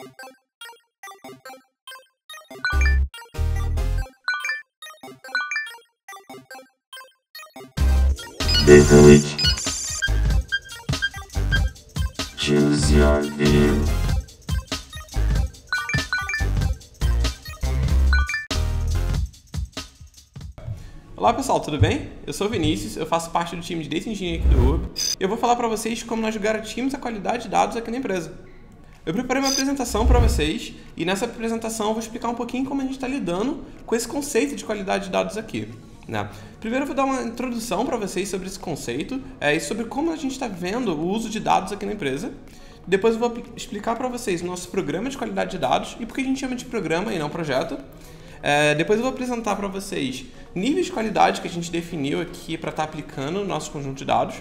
Develop. Choose your view. Olá pessoal, tudo bem? Eu sou o Vinícius, eu faço parte do time de Data Engineering aqui do Hub e eu vou falar para vocês como nós garantimos a qualidade de dados aqui na empresa. Eu preparei uma apresentação para vocês e nessa apresentação eu vou explicar um pouquinho como a gente está lidando com esse conceito de qualidade de dados aqui. Primeiro eu vou dar uma introdução para vocês sobre esse conceito e sobre como a gente está vendo o uso de dados aqui na empresa. Depois eu vou explicar para vocês o nosso programa de qualidade de dados e por que a gente chama de programa e não projeto. Depois eu vou apresentar para vocês níveis de qualidade que a gente definiu aqui para estar aplicando no nosso conjunto de dados.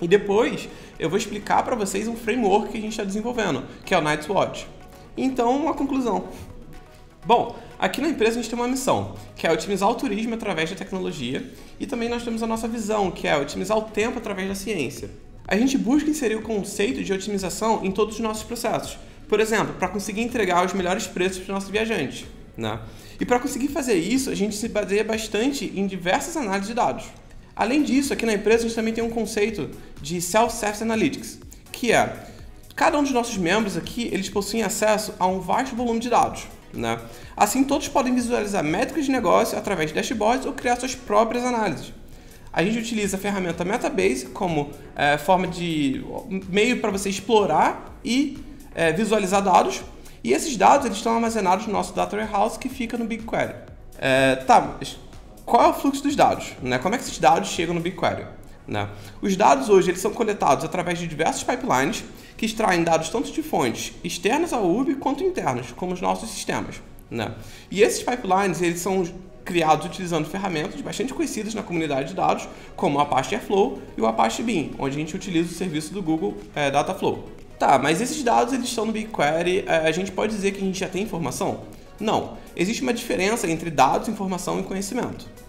E depois eu vou explicar para vocês um framework que a gente está desenvolvendo, que é o Nightwatch. Então, uma conclusão. Bom, aqui na empresa a gente tem uma missão, que é otimizar o turismo através da tecnologia, e também nós temos a nossa visão, que é otimizar o tempo através da ciência. A gente busca inserir o conceito de otimização em todos os nossos processos. Por exemplo, para conseguir entregar os melhores preços para os nossos viajantes. E para conseguir fazer isso, a gente se baseia bastante em diversas análises de dados. Além disso, aqui na empresa a gente também tem um conceito de Self-Service Analytics, que é, cada um dos nossos membros aqui, eles possuem acesso a um vasto volume de dados. Assim, todos podem visualizar métricas de negócio através de dashboards ou criar suas próprias análises. A gente utiliza a ferramenta Metabase como forma de meio para você explorar e visualizar dados. E esses dados eles estão armazenados no nosso Data Warehouse que fica no BigQuery. Mas qual é o fluxo dos dados? Como é que esses dados chegam no BigQuery? Os dados hoje eles são coletados através de diversos pipelines que extraem dados tanto de fontes externas ao Hub quanto internas, como os nossos sistemas. E esses pipelines eles são criados utilizando ferramentas bastante conhecidas na comunidade de dados, como o Apache Airflow e o Apache Beam, onde a gente utiliza o serviço do Google Dataflow. Mas esses dados eles estão no BigQuery, a gente pode dizer que a gente já tem informação? Não. Existe uma diferença entre dados, informação e conhecimento.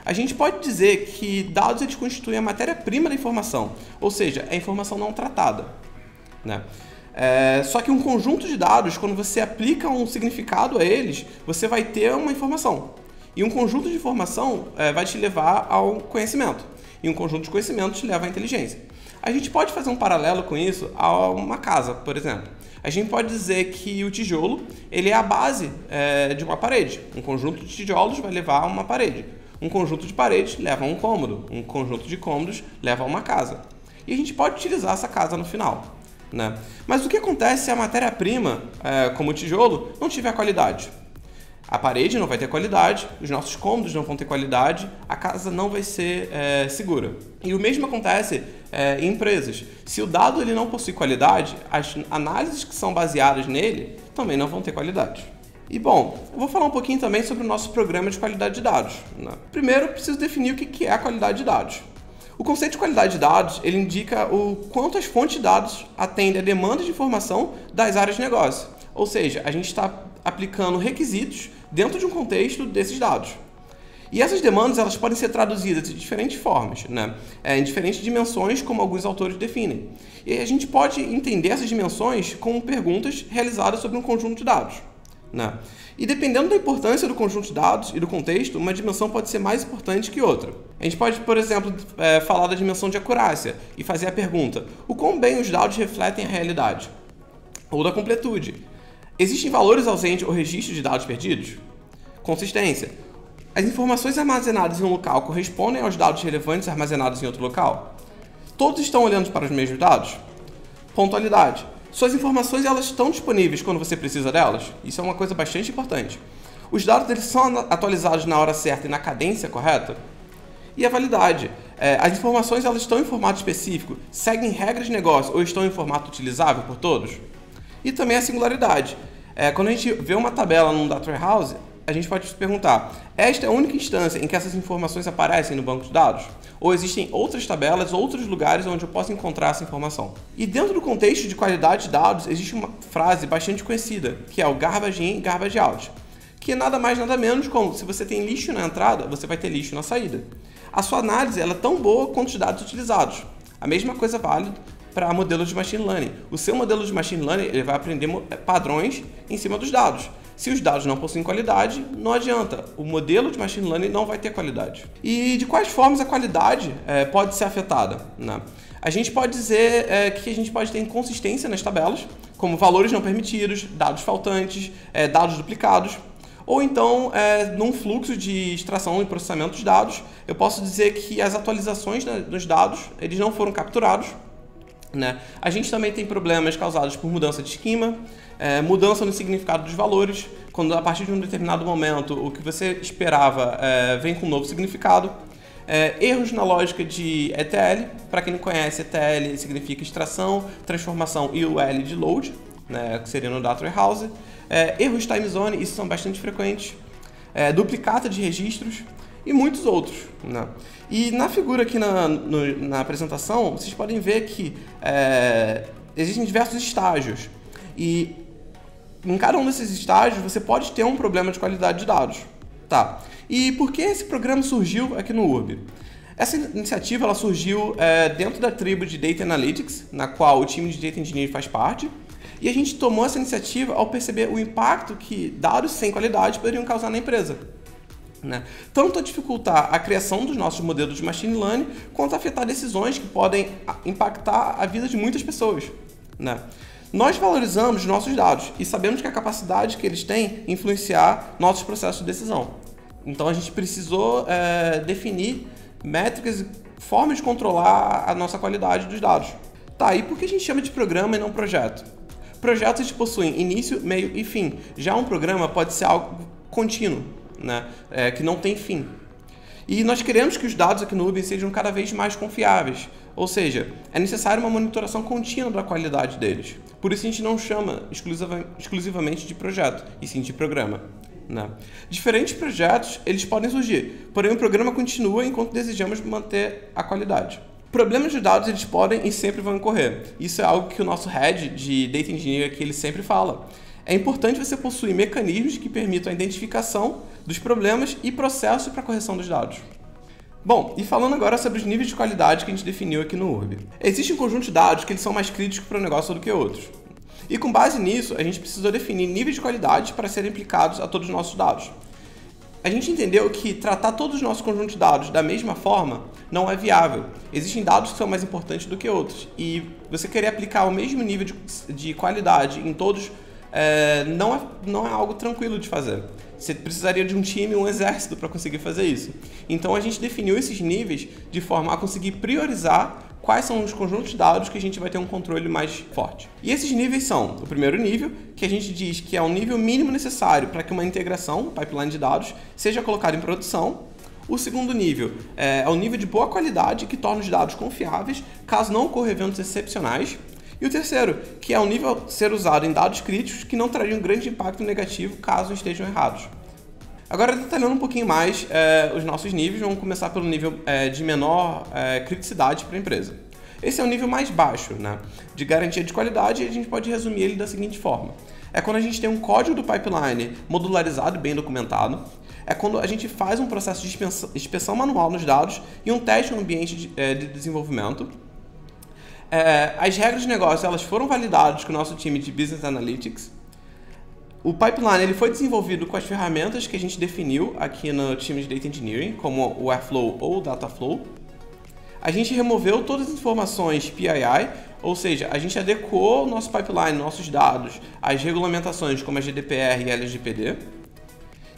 A gente pode dizer que dados eles constituem a matéria-prima da informação, ou seja, é a informação não tratada. Só que um conjunto de dados, quando você aplica um significado a eles, você vai ter uma informação. E um conjunto de informação vai te levar ao conhecimento. E um conjunto de conhecimento te leva à inteligência. A gente pode fazer um paralelo com isso a uma casa, por exemplo. A gente pode dizer que o tijolo ele é a base de uma parede. Um conjunto de tijolos vai levar a uma parede. Um conjunto de paredes leva a um cômodo. Um conjunto de cômodos leva a uma casa. E a gente pode utilizar essa casa no final. Mas o que acontece se a matéria-prima, como o tijolo, não tiver qualidade? A parede não vai ter qualidade, os nossos cômodos não vão ter qualidade, a casa não vai ser segura. E o mesmo acontece em empresas. Se o dado ele não possui qualidade, as análises que são baseadas nele também não vão ter qualidade. E bom, eu vou falar um pouquinho também sobre o nosso programa de qualidade de dados. Primeiro, eu preciso definir o que é a qualidade de dados. O conceito de qualidade de dados ele indica o quanto as fontes de dados atendem a demandas de informação das áreas de negócio. Ou seja, a gente está aplicando requisitos dentro de um contexto desses dados. E essas demandas elas podem ser traduzidas de diferentes formas, em diferentes dimensões, como alguns autores definem. E a gente pode entender essas dimensões como perguntas realizadas sobre um conjunto de dados. E dependendo da importância do conjunto de dados e do contexto, uma dimensão pode ser mais importante que outra. A gente pode, por exemplo, falar da dimensão de acurácia e fazer a pergunta: o quão bem os dados refletem a realidade? Ou da completude: existem valores ausentes ou registros de dados perdidos? Consistência: as informações armazenadas em um local correspondem aos dados relevantes armazenados em outro local? Todos estão olhando para os mesmos dados? Pontualidade: suas informações elas estão disponíveis quando você precisa delas? Isso é uma coisa bastante importante. Os dados eles são atualizados na hora certa e na cadência correta? E a validade: as informações elas estão em formato específico, seguem regras de negócio ou estão em formato utilizável por todos? E também a singularidade. Quando a gente vê uma tabela num Data Warehouse, a gente pode se perguntar: esta é a única instância em que essas informações aparecem no banco de dados? Ou existem outras tabelas, outros lugares onde eu posso encontrar essa informação? E dentro do contexto de qualidade de dados, existe uma frase bastante conhecida, que é o garbage in, garbage out, que é nada mais nada menos como: se você tem lixo na entrada, você vai ter lixo na saída. A sua análise ela é tão boa quanto os dados utilizados. A mesma coisa vale para modelos de machine learning. O seu modelo de machine learning ele vai aprender padrões em cima dos dados. Se os dados não possuem qualidade, não adianta. O modelo de machine learning não vai ter qualidade. E de quais formas a qualidade pode ser afetada, né? A gente pode dizer que a gente pode ter inconsistência nas tabelas, como valores não permitidos, dados faltantes, dados duplicados. Ou então, num fluxo de extração e processamento dos dados, eu posso dizer que as atualizações dos dados eles não foram capturados, né? A gente também tem problemas causados por mudança de esquema, mudança no significado dos valores, quando a partir de um determinado momento o que você esperava vem com um novo significado. Erros na lógica de ETL. Para quem não conhece, ETL significa extração, transformação e o L de load, né, que seria no Data Warehouse. Erros time zone, isso são bastante frequentes. Duplicata de registros e muitos outros, né? E na figura aqui na apresentação, vocês podem ver que existem diversos estágios. E em cada um desses estágios você pode ter um problema de qualidade de dados. Tá. E por que esse programa surgiu aqui no URB? Essa iniciativa ela surgiu dentro da tribo de Data Analytics, na qual o time de Data Engineering faz parte, e a gente tomou essa iniciativa ao perceber o impacto que dados sem qualidade poderiam causar na empresa, né? Tanto a dificultar a criação dos nossos modelos de machine learning, quanto a afetar decisões que podem impactar a vida de muitas pessoas, né? Nós valorizamos nossos dados e sabemos que a capacidade que eles têm influenciar nossos processos de decisão. Então a gente precisou definir métricas e formas de controlar a nossa qualidade dos dados. Tá, e por que a gente chama de programa e não projeto? Projetos possuem início, meio e fim. Já um programa pode ser algo contínuo, né? Que não tem fim. E nós queremos que os dados aqui no URB sejam cada vez mais confiáveis. Ou seja, é necessária uma monitoração contínua da qualidade deles. Por isso a gente não chama exclusivamente de projeto, e sim de programa, né? Diferentes projetos eles podem surgir, porém o programa continua enquanto desejamos manter a qualidade. Problemas de dados eles podem e sempre vão ocorrer. Isso é algo que o nosso head de Data Engineering aqui ele sempre fala. É importante você possuir mecanismos que permitam a identificação dos problemas e processos para a correção dos dados. Bom, e falando agora sobre os níveis de qualidade que a gente definiu aqui no URB. Existe um conjunto de dados que eles são mais críticos para o negócio do que outros. E com base nisso, a gente precisou definir níveis de qualidade para serem aplicados a todos os nossos dados. A gente entendeu que tratar todos os nossos conjuntos de dados da mesma forma não é viável. Existem dados que são mais importantes do que outros. E você querer aplicar o mesmo nível de qualidade em todos não é algo tranquilo de fazer. Você precisaria de um time, um exército para conseguir fazer isso. Então a gente definiu esses níveis de forma a conseguir priorizar quais são os conjuntos de dados que a gente vai ter um controle mais forte. E esses níveis são o primeiro nível, que a gente diz que é o nível mínimo necessário para que uma integração, pipeline de dados, seja colocada em produção. O segundo nível é o nível de boa qualidade, que torna os dados confiáveis, caso não ocorram eventos excepcionais. E o terceiro, que é o nível a ser usado em dados críticos que não trariam grande impacto negativo caso estejam errados. Agora, detalhando um pouquinho mais os nossos níveis, vamos começar pelo nível de menor criticidade para a empresa. Esse é o nível mais baixo, né, de garantia de qualidade, e a gente pode resumir ele da seguinte forma. É quando a gente tem um código do pipeline modularizado e bem documentado. É quando a gente faz um processo de inspeção manual nos dados e um teste no ambiente de desenvolvimento. As regras de negócio elas foram validadas com o nosso time de Business Analytics. O pipeline ele foi desenvolvido com as ferramentas que a gente definiu aqui no time de Data Engineering, como o Airflow ou o Dataflow. A gente removeu todas as informações PII, ou seja, a gente adequou o nosso pipeline, nossos dados, às regulamentações como a GDPR e LGPD.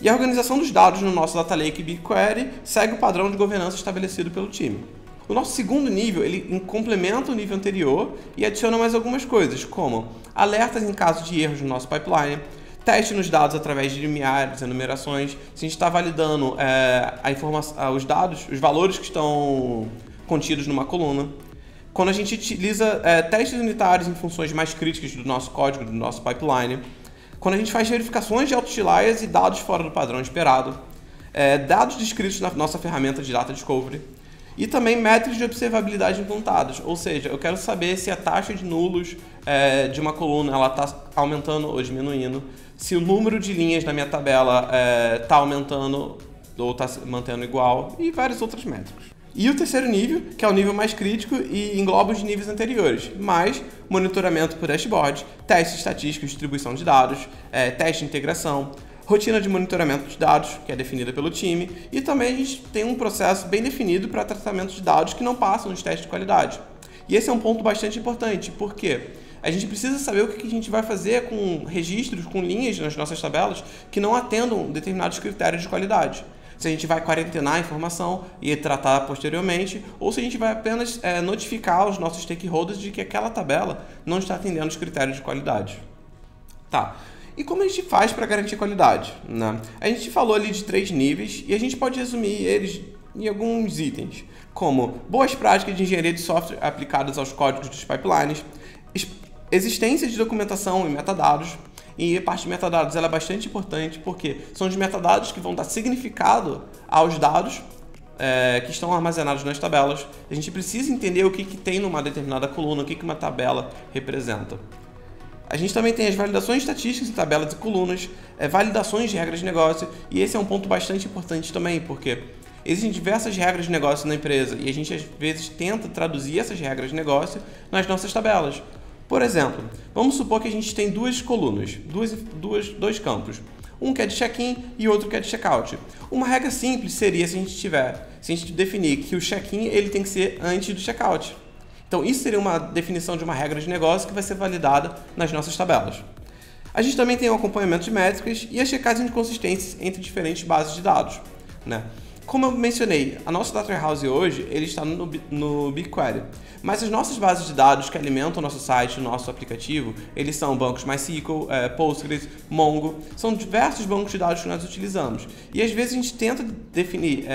E a organização dos dados no nosso Data Lake BigQuery segue o padrão de governança estabelecido pelo time. O nosso segundo nível, ele complementa o nível anterior e adiciona mais algumas coisas, como alertas em caso de erros no nosso pipeline, teste nos dados através de limiares, enumerações, se a gente está validando os dados, os valores que estão contidos numa coluna. Quando a gente utiliza testes unitários em funções mais críticas do nosso código, do nosso pipeline. Quando a gente faz verificações de outliers e dados fora do padrão esperado. Dados descritos na nossa ferramenta de Data Discovery. E também métricas de observabilidade implantadas, ou seja, eu quero saber se a taxa de nulos de uma coluna está aumentando ou diminuindo, se o número de linhas na minha tabela está aumentando ou está se mantendo igual, e várias outras métricas. E o terceiro nível, que é o nível mais crítico e engloba os níveis anteriores, mais monitoramento por dashboard, teste estatístico e distribuição de dados, teste de integração, rotina de monitoramento de dados, que é definida pelo time, e também a gente tem um processo bem definido para tratamento de dados que não passam nos testes de qualidade. E esse é um ponto bastante importante, porque a gente precisa saber o que a gente vai fazer com registros, com linhas nas nossas tabelas que não atendam determinados critérios de qualidade. Se a gente vai quarentenar a informação e tratar posteriormente, ou se a gente vai apenas notificar os nossos stakeholders de que aquela tabela não está atendendo os critérios de qualidade. Tá. E como a gente faz para garantir qualidade, né? A gente falou ali de 3 níveis e a gente pode resumir eles em alguns itens, como boas práticas de engenharia de software aplicadas aos códigos dos pipelines, existência de documentação e metadados. E a parte de metadados ela é bastante importante porque são os metadados que vão dar significado aos dados que estão armazenados nas tabelas. A gente precisa entender o que tem numa determinada coluna, o que uma tabela representa. A gente também tem as validações estatísticas em tabelas e colunas, validações de regras de negócio, e esse é um ponto bastante importante também, porque existem diversas regras de negócio na empresa e a gente às vezes tenta traduzir essas regras de negócio nas nossas tabelas. Por exemplo, vamos supor que a gente tem 2 colunas, dois campos, um que é de check-in e outro que é de check-out. Uma regra simples seria se a gente definir que o check-in ele tem que ser antes do check-out. Então isso seria uma definição de uma regra de negócio que vai ser validada nas nossas tabelas. A gente também tem o acompanhamento de métricas e a checagem de consistência entre diferentes bases de dados, né? Como eu mencionei, a nossa Data Warehouse hoje ele está no BigQuery, mas as nossas bases de dados que alimentam o nosso site, o nosso aplicativo, eles são bancos MySQL, Postgres, Mongo, são diversos bancos de dados que nós utilizamos. E às vezes a gente tenta definir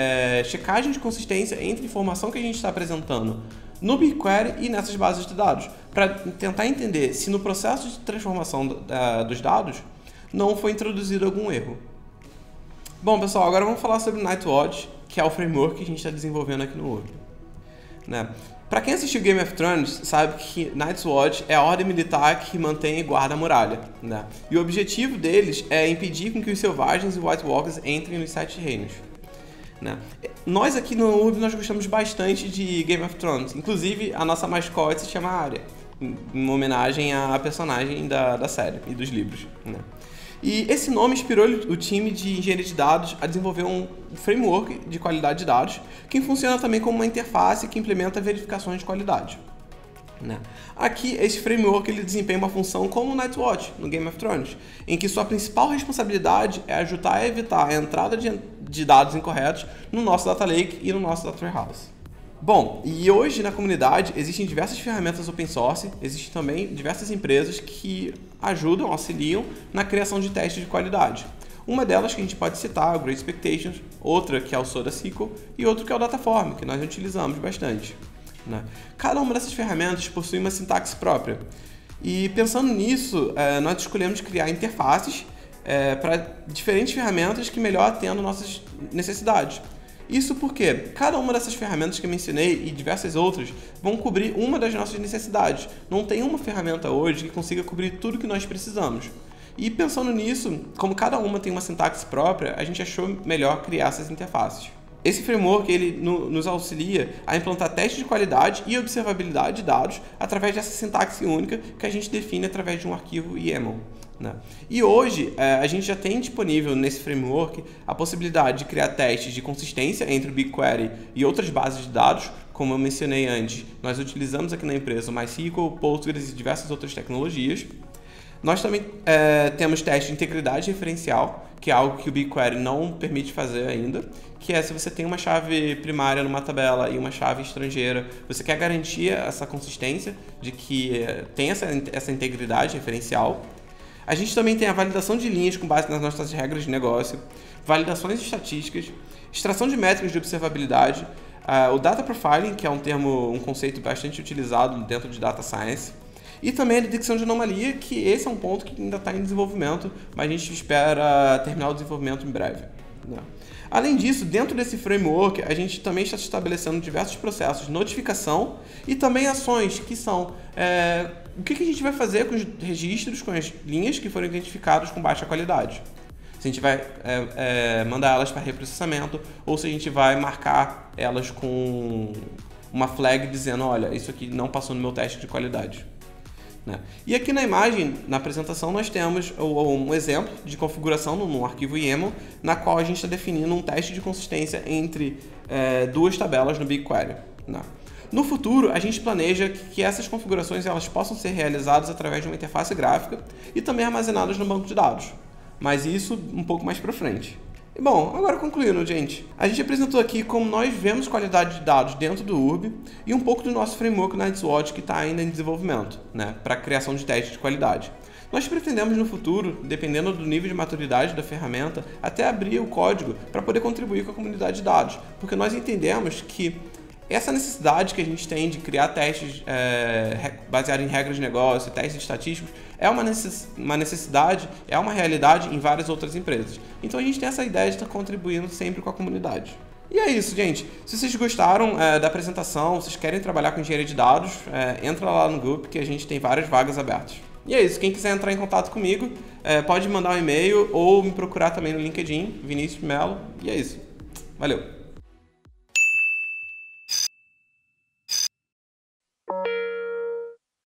checagem de consistência entre a informação que a gente está apresentando no BigQuery e nessas bases de dados, para tentar entender se no processo de transformação dos dados não foi introduzido algum erro. Bom, pessoal, agora vamos falar sobre o Nightwatch, que é o framework que a gente está desenvolvendo aqui no Urb, né? Para quem assistiu Game of Thrones, sabe que Nightwatch é a ordem militar que mantém e guarda a muralha, né? E o objetivo deles é impedir com que os selvagens e White Walkers entrem nos 7 reinos, né? Nós aqui no Urb nós gostamos bastante de Game of Thrones, inclusive a nossa mascote se chama Arya, em homenagem à personagem da série e dos livros, né? E esse nome inspirou o time de engenharia de dados a desenvolver um framework de qualidade de dados que funciona também como uma interface que implementa verificações de qualidade, né? Aqui, esse framework ele desempenha uma função como o Nightwatch no Game of Thrones, em que sua principal responsabilidade é ajudar a evitar a entrada de dados incorretos no nosso Data Lake e no nosso Data Warehouse. Bom, e hoje na comunidade existem diversas ferramentas open source, existem também diversas empresas que ajudam, auxiliam na criação de testes de qualidade. Uma delas que a gente pode citar é o Great Expectations, outra que é o SodaSQL e outra que é o Dataform, que nós utilizamos bastante, né? Cada uma dessas ferramentas possui uma sintaxe própria. E pensando nisso, nós escolhemos criar interfaces para diferentes ferramentas que melhor atendam nossas necessidades. Isso porque cada uma dessas ferramentas que eu mencionei e diversas outras vão cobrir uma das nossas necessidades. Não tem uma ferramenta hoje que consiga cobrir tudo que nós precisamos. E pensando nisso, como cada uma tem uma sintaxe própria, a gente achou melhor criar essas interfaces. Esse framework ele nos auxilia a implantar testes de qualidade e observabilidade de dados através dessa sintaxe única que a gente define através de um arquivo YAML, né? E hoje a gente já tem disponível nesse framework a possibilidade de criar testes de consistência entre o BigQuery e outras bases de dados, como eu mencionei antes. Nós utilizamos aqui na empresa o MySQL, Postgres e diversas outras tecnologias. Nós também temos teste de integridade referencial, que é algo que o BigQuery não permite fazer ainda, que é se você tem uma chave primária numa tabela e uma chave estrangeira, você quer garantir essa consistência de que tem essa integridade referencial. A gente também tem a validação de linhas com base nas nossas regras de negócio, validações estatísticas, extração de métricas de observabilidade, o Data Profiling, que é um conceito bastante utilizado dentro de Data Science, e também a detecção de anomalia, que esse é um ponto que ainda está em desenvolvimento, mas a gente espera terminar o desenvolvimento em breve, né? Além disso, dentro desse framework, a gente também está estabelecendo diversos processos de notificação e também ações que são o que a gente vai fazer com os registros, com as linhas que foram identificadas com baixa qualidade. Se a gente vai mandar elas para reprocessamento ou se a gente vai marcar elas com uma flag dizendo, olha, isso aqui não passou no meu teste de qualidade. Né? E aqui na imagem, na apresentação, nós temos um exemplo de configuração num arquivo YAML, na qual a gente está definindo um teste de consistência entre duas tabelas no BigQuery. Né? No futuro, a gente planeja que essas configurações elas possam ser realizadas através de uma interface gráfica e também armazenadas no banco de dados. Mas isso um pouco mais para frente. E bom, agora concluindo, gente. A gente apresentou aqui como nós vemos qualidade de dados dentro do Urb e um pouco do nosso framework Nightwatch que está ainda em desenvolvimento, né, para a criação de testes de qualidade. Nós pretendemos no futuro, dependendo do nível de maturidade da ferramenta, até abrir o código para poder contribuir com a comunidade de dados, porque nós entendemos que essa necessidade que a gente tem de criar testes baseados em regras de negócio, testes estatísticos, é uma necessidade, é uma realidade em várias outras empresas. Então a gente tem essa ideia de estar contribuindo sempre com a comunidade. E é isso, gente. Se vocês gostaram da apresentação, vocês querem trabalhar com engenharia de dados, entra lá no grupo que a gente tem várias vagas abertas. E é isso. Quem quiser entrar em contato comigo, pode mandar um e-mail ou me procurar também no LinkedIn, Vinícius Melo. E é isso. Valeu!